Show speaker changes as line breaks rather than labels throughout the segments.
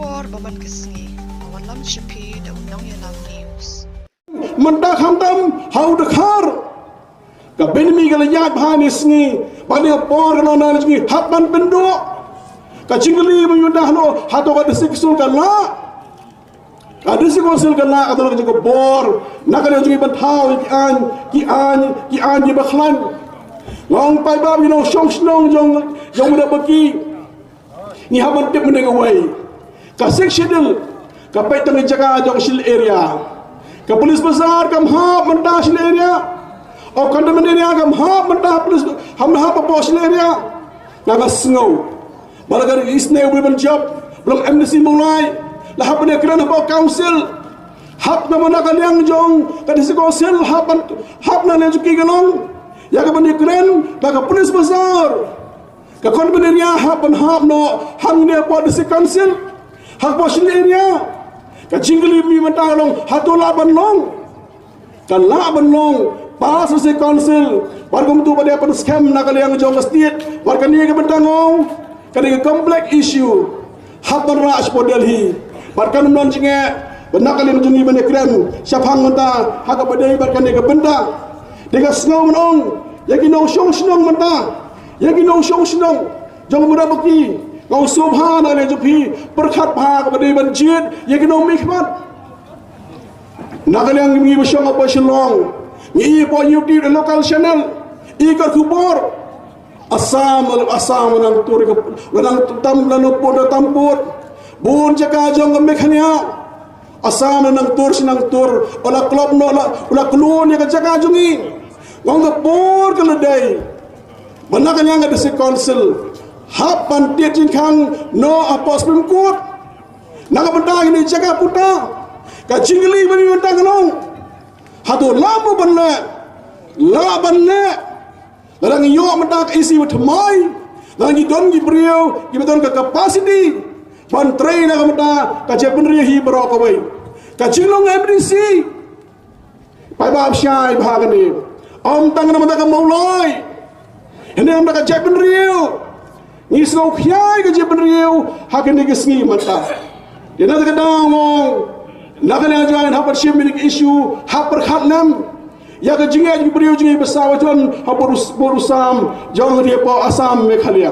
por baban kesngi awan lam shipi da undang ya lam news
mendak hamdam hau dekhar ka benmi gala yat bhanis ni pada por kana nan ni hapan penduk ka jingli menyudah no hato ka disiksul kana ada sikonsil kana atau ka bor nak ada juga bantau ki an di bakhlan ngong pai ba you know shong snong jong muda baki ni haban tip mendengar wai ka sectional ka pai tang jaga jong sil area ka polis besar kam ha mentah sil area o kandaman area kam ha mentah polis ham ha pa sil area na snow balagar isne women job belum amnesty mulai lah hab ne kerana pa council hab na mana kan yang jong ka disi council hab na lejuki galong ya ka bani keren ka polis besar ka kandaman area hab no hang ne pa disi council hak pa sil area ka jingli mi mentalong hatola banlong kan la banlong pas se council wargum tu pada pen scam na kaliang jong state warga ni ke bentangong kan ke complex issue haban raj po Delhi barkan non jinge benak kalian jungi bane kren syafang menta hak badai barkan ke benda dengan snow menong yagi no shong snong menta yagi no shong snong jong muda baki kau subhan ale jupi perkhat pha kepada banjir ya kena mikmat nak yang ngi besyong apa shelong ngi po YouTube local channel ikar kubur asam nang tur ke nang tam lanu pod tamput bun jaga jong mekhania asam nang tur ola klub no ola klun ya jaga jongi ngong por ke ledai menakan yang ada si council hapan tiat jingkang no apos pemkut nak bentang ini jaga puta ka jingli bani bentang nong hatu lamu banle la banle larang yo mentak isi wetmai larang don gi brio gi beton ka capacity ban train nak menta ka jepenri hi bro ka wai ka jinglong MDC pai bab syai bahagani om tang na menta ka maulai ini am ka jepenri ni snow khiai ke je benriu hakan ni gesngi mata dia nak kedang nak nak jangan hapar shim ni issue hapar khatnam ya ke jingai ji beriu jingai besar wajon hapar borusam jauh dia po asam mekhalia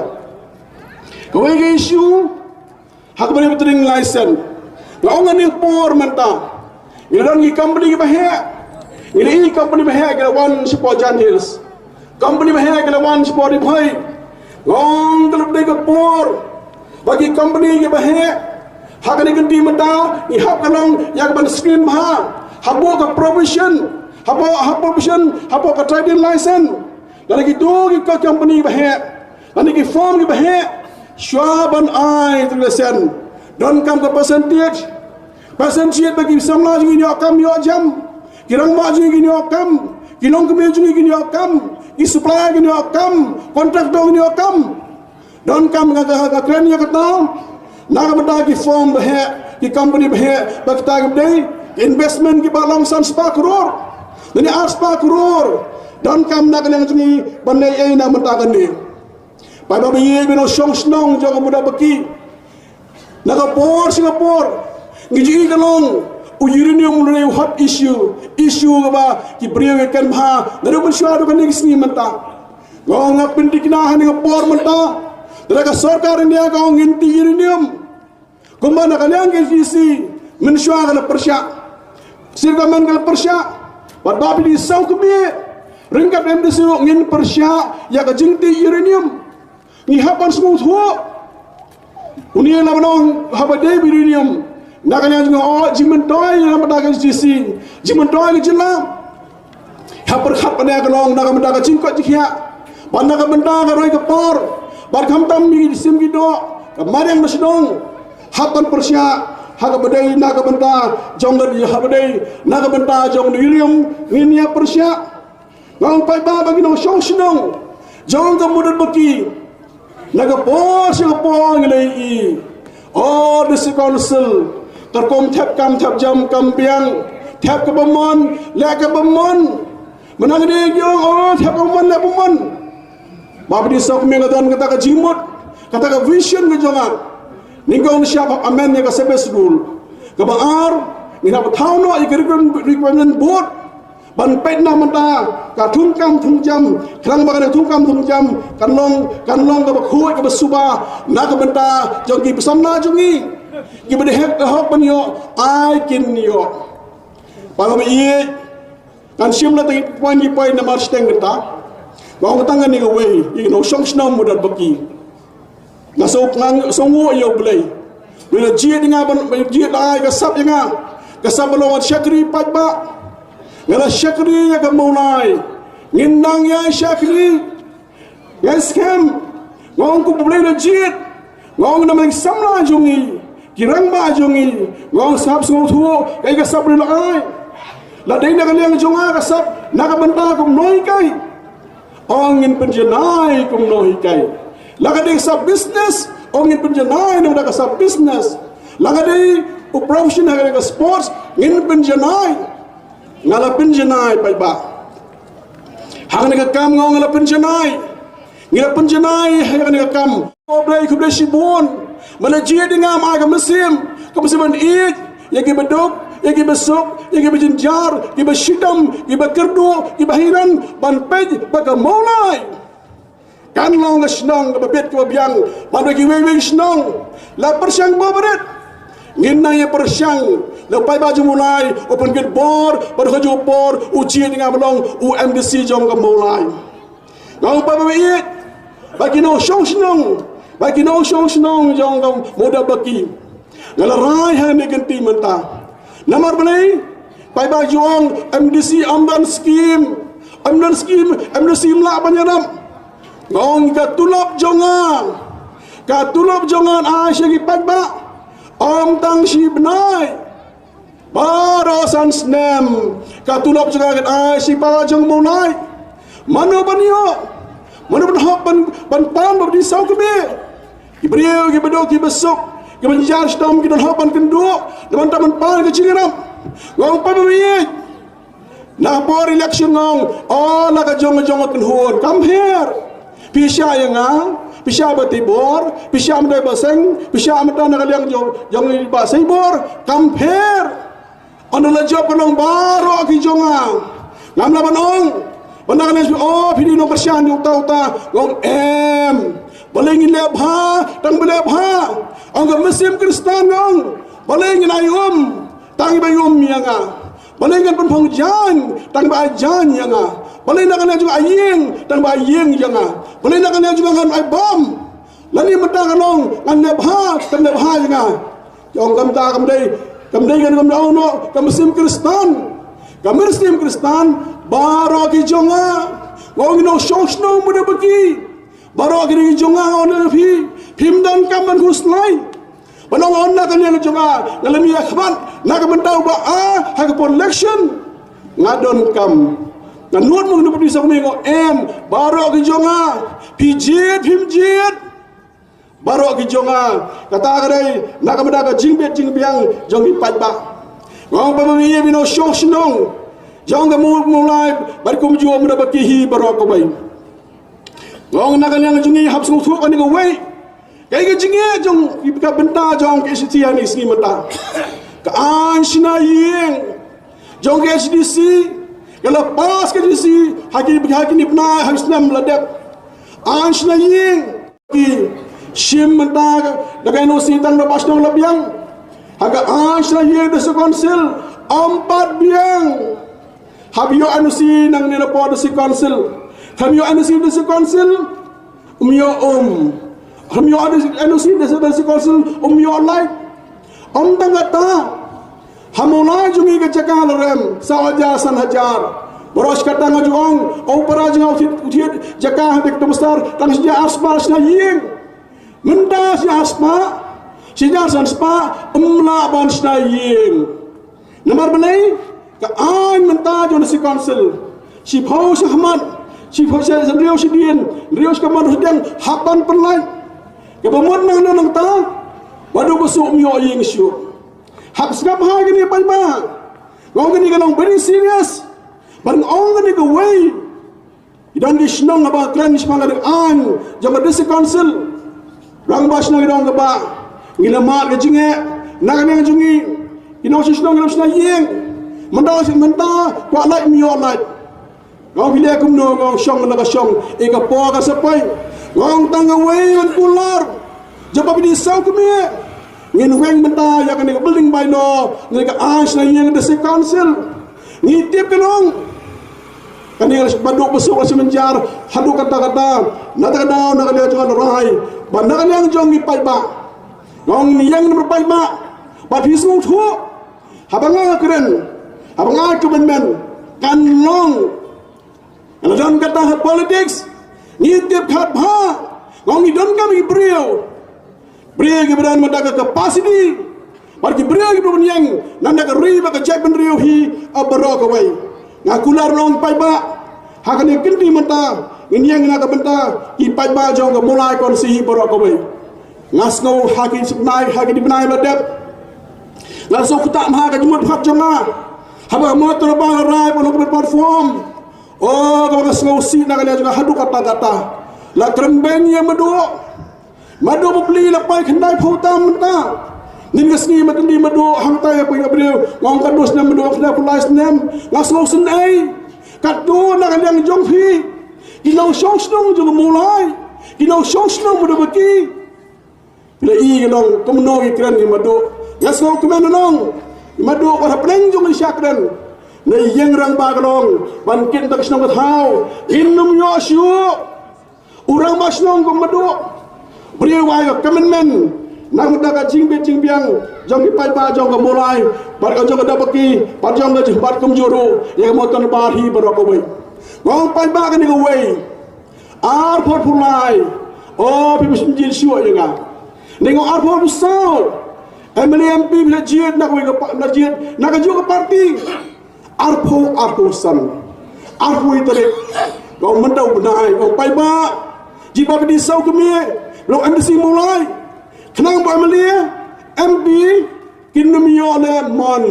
kau ke issue hak beri betering license ngau ngani por mata ni dan ni company bahaya ini company bahaya ke one support Hills company bahaya ke one support bhai Long terus dia kepor bagi company ke bahaya hak ni ganti menta ni hak kalong yang ban screen maha habo ke provision habo ke trading license dan lagi tu ke company bahaya dan lagi form ke bahaya syaban ai tulisan don kam ke percentage bagi samla jingi ni akam yo jam kirang ma jingi ni akam kilong ke jingi ni akam i supply gini akam kontraktor gini akam don kam ngaga kren ya kata naga benda ki form bahaya ki company bahaya bakta gede investment ki balong san spa crore dan ni spa crore don kam naga yang jungi bandai ai na menta gani pai ba ye bino shong snong jo muda baki naga por Singapore ngiji kalong uranium mulai hot issue ba ki beriu kan ha daru mensyuadu kan ni sini menta gong ngapin dikinahan ni por menta daga sarkar India gong inti uranium kumana kan yang kisi mensyuadu kan persya sirgaman kan persya wat babi di sau kebe ringkap MDC ngin persya ya ka jingti uranium ni hapan semua thu unia la banong habade uranium nak yang juga jimen toy yang mendagang sisi jimen toy ke jelam hapar khat pada kalong nak mendagang cingkot jikia banda ka mendagang roi ke por bar kham tam mi sim gido kamarang masdong hapan persya hak badai nak benda jonggal ya badai nak benda jong dirium ninia persya ngang pai ba bagi no shong shnong jong ka mudat baki nak por Singapore ngai i oh the council terkom thap kam thap jam kam piang thap ke bamon le ke bamon menang dia yo oh thap bamon le bamon ba di sok me ngadon kata ka jimut kata ka vision ke jongan Ninggong siapa amen ya kasebes dul. Kebaar ngina betau no ikirikun board ban pet na mata ka thungkam thungjam krang bagane thungkam thungjam kanlong ka bakhuai ka basuba na ka benta jogi besamna jungi ki bede hek hok ban yo ai kin yo pagam ie kan simla te point na mar steng genta bang tangan ni ga wei you know song snom mudar baki na so ngang songo yo blai bila jie dinga ban jie dai ka sap nga ka sap lo wat shakri pajba ngala shakri ya ka mulai ngindang ya shakri ya scam ngong ku blai na jie ngong na mang samla jungi kirang ba jungi ngong sap so thu kai ka sap lo ai la dei na ka liang jonga ka sap na ka banta kum noi kai ongin penjenai kum noi kai laga dei sab business ongin penjenai nang daga sab business laga dei operation daga sports ngin penjenai ngala penjenai pai ba hang naga kam ngong ngala penjenai ngila penjenai hang naga kam oblai ku blai sibon mana jie dingam aga mesim kemesiman id yagi beduk yagi besuk yagi berjenjar yagi bersidam yagi berkerdu yagi berhiran ban pej baka maulai kan long senang bebet ke biang pada ki wei senang la persiang babaret ngina ye persiang lepai baju mulai open gate bor pada kerja bor uji dengan belong UMDC jong ke mulai ngau pa bebet bagi no shong senang bagi no shong senang jong ke modal baki ngalarai han ni genti mentah namar belai pai baju ong MDC amdan scheme MDC mla banyaram ngong ka tulop jongan asyagi pagba om tang si benai barosan snem ka tulop jongan asy pa jong monai mano banyo mano ban hop ban di sau kebe ibriu ki bedok ki besok ki benjar stom ki don hopan kendu depan taman pan ke cingiram ngong pa bemi na por election ngong la ka jong ken hon come here pisha yang pisha batibor pisha amdai baseng pisha amda nakaliang jong baseng bor come here ondola job nong baro ki jonga ngam laban ong pandangan pidi no persian di uta ngong balengin lebha tang belebha ong mesim Kristen ngong balengin ayum tang bayum yanga balengin penpong jan tang ba jan yanga balengin kan juga aying tang ba aying yanga balengin kan juga kan ay bom lani mata kanong kan lebha tang lebha yanga ong kamta kamdai kan no mesim Kristen baro ki jonga ngong no shosno muda baki baro ki jonga on fi pimdan kaman huslai banong on na kan jonga ngalami akhban na ka bentau ba ha ka election ngadon kam nanut mong du bisa kumingo baro ki jonga pijit pimjit baro ki jonga kata kadai na ka mendaga jingbet jingbiang jongi pajba ngong pa mi bino shosno jong ka mulai barikum juo muda bakihi baro ko bay ngong na kan jungi hapsu thu kan go wei kai ga jinge jong ka benta jong ke sitian isni mata ka an sina yeng jong ke SDC kala pas ke SDC haki ni pna hasnam ladep an sina yeng ki shim mata daga no sitan no pas no labiang haga an sina yeng de konsil empat biang habio anusi nang nila po si konsil habio anusi de si konsil umyo hamyo anusi de si konsil umyo like tangata hamona jungi ke cakal rem sawaja san hajar boros kata ngajong opera jang utiet jakah tek besar tang sija aspa sna ying menda si aspa sija san spa umla ban sna ying nomor benai ka an menta jon si konsil si phau sahmat si phau sa rio si dien rio ka man sedang hapan penlai ke pemon nang ta wadu besuk myo ying syu hak snap ha gini pai ba ngong gini kanong very serious bareng ong gini go way idon di snong aba kran smanga de an jama desi council rang bas na idong ba ngila mat ke jinge nak nang jungi ino sisnong ngam sna yeng manda sin manda kwa lai mi yo lai ngau bile kum no ngau shong na ka shong e ka po ka sapai ngau tang away ngan kular japa bi sau ke me ngin weng manda ya kan ka building by no ngi ka ash na yeng the council ngi tip kenong kan yang baduk besuk semenjar hadu kata-kata nata kadau nak dia jangan rai bandar yang jong ni pai ba ngong ni yang berpai ba ba pisung thu habanga keren habanga kebenmen kan long kalau jangan kata politics ni tiap khat ba ngong ni don kami brio ke beran mendaga capacity bagi brio ke beran yang nanda ke riba ke cek ben rio hi abarok away ngakular long pai ba hakani kinti menta inyang na ka benta ki pai ba jong ka mulai kon si borok ko we ngasno haki subnai haki di benai ladep ngaso kuta ma ka jumut phat jonga haba motor ba rai pon platform oh ka ngasno si na ka juga hadu kata-kata la tremben ya madu beli la pai khandai phautam menta nin ngasni matli madu hangtai pa yabreu ngong kadus na madu khna pulais nem ngasno sun ai kat do na yang jong phi Kilo sosnong juga mulai, kilo sosnong muda beki. Bila i gelong kemenong ikran ni madu, ngasau kemenong, madu orang peleng jong isyakran. Nei yang rang bagelong, bankin tak senong tahu, inum yosyu, urang basnong ke madu, beriwai ke kemenmen, nang daga jingbe jingbiang, jong ipai ba jong ke mulai, bar jong ke dapeki, bar jong ke jembat kemjuru, yang motor barhi berokoi. Ngong pai ba kan away ar por pulai oh people jin sure ya ga ningo ar por so emily mp bila jid nak we na jid nak ju ka party ar po san ar po itare ngong mendau benai ngong pai ba ji ba di sau ke me lo embassy mulai kenang ba emily mp kinum yo le mon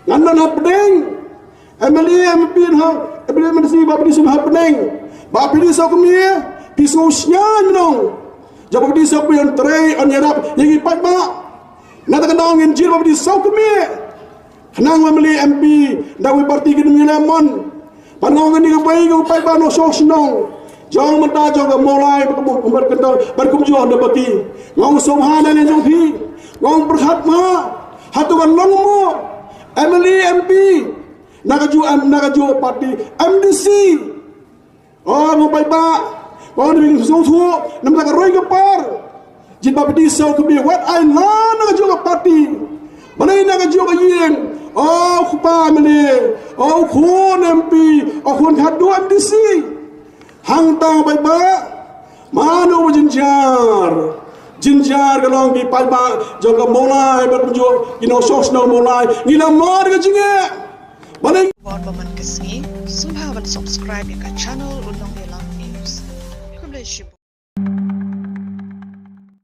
ngan na pedeng emily mp ha Bila mesti bapa di sumber peneng, bapa di sok mie, pisau syan nong. Japa di sok yang tray on yarap yang ipat ba. Nata kendang injil bapa di sok mie. Kenang memeli MP, dawi parti kini lemon. Panong ini kebaik kebaik ba no sok nong. Jong menta jong mulai berkumjuan dapati. Ngong somhana ni jong pi, ngong berkhatma, hatukan longmo. Emily MP. Nakaju parti MDC oh ngopai ba oh ni sung thu nam la roi ke par jin ba di so ke bi what I learn nakaju parti balai nakaju ke yin oh khupa mele oh khon MP oh khon khadu MDC hang ta bai ba manu jinjar galong bi pai ba jong ke mulai berjo ino sos no mulai ni la mar ke jinge Balik.
Buat paman kesini, subscribe ke channel Unang News. God bless you.